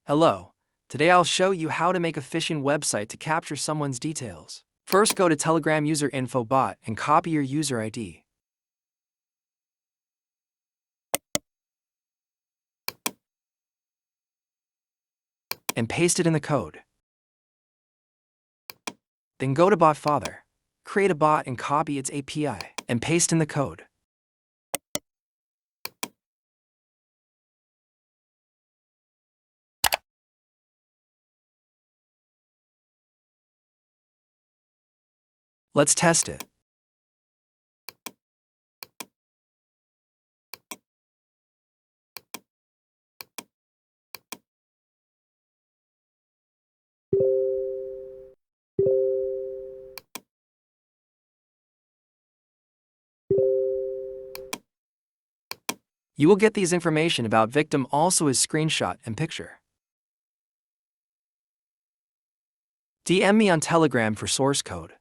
Hello. Today I'll show you how to make a phishing website to capture someone's details. First, go to Telegram user info bot and copy your user ID. And paste it in the code. Then go to bot father. Create a bot and copy its API and paste in the code. Let's test it. You will get these information about victim also as screenshot and picture. DM me on Telegram for source code.